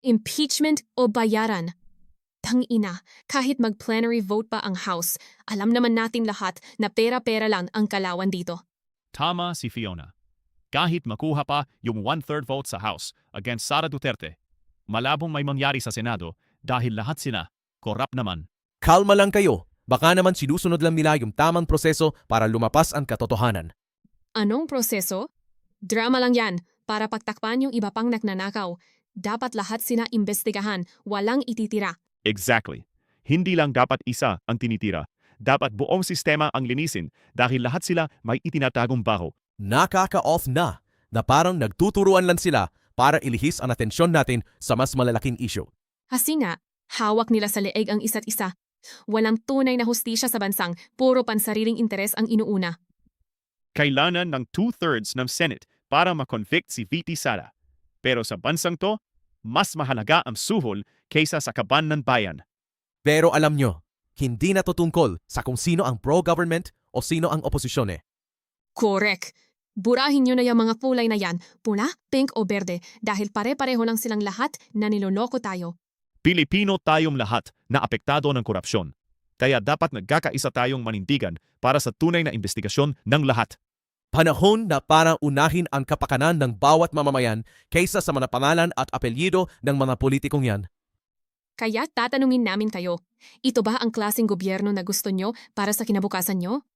Impeachment o bayaran? Tangina, kahit mag-plenary vote pa ang House, alam naman natin lahat na pera-pera lang ang kalawan dito. Tama si Fiona. Kahit makuha pa yung one-third vote sa House against Sara Duterte, malabong may mangyari sa Senado dahil lahat sila korap naman. Kalma lang kayo. Baka naman sinusunod lang nila yung tamang proseso para lumapas ang katotohanan. Anong proseso? Drama lang yan para pagtakpan yung iba pang nagnanakaw. Dapat lahat sina imbestigahan, walang ititira. Exactly. Hindi lang dapat isa ang tinitira. Dapat buong sistema ang linisin dahil lahat sila may itinatagong baho. Nakaka-off na parang nagtuturuan lang sila para ilihis ang atensyon natin sa mas malalaking issue. Kasi nga, hawak nila sa leeg ang isa't isa. Walang tunay na hustisya sa bansang, puro pansariling interes ang inuuna. Kailangan ng 2/3 ng Senate para makonvict si VP Sara. Pero sa bansang to, mas mahalaga ang suhol kaysa sa kaban ng bayan. Pero alam nyo, hindi na to tungkol sa kung sino ang pro-government o sino ang oposisyon eh. Correct. Burahin nyo na yung mga kulay na yan, pula, pink o berde, dahil pare-pareho lang silang lahat na niloloko tayo. Pilipino tayong lahat na apektado ng korupsyon. Kaya dapat nagkakaisa tayong manindigan para sa tunay na investigasyon ng lahat. Panahon na parang unahin ang kapakanan ng bawat mamamayan kaysa sa mga pangalan at apelyido ng mga politikong yan. Kaya tatanungin namin kayo, ito ba ang klaseng gobyerno na gusto nyo para sa kinabukasan nyo?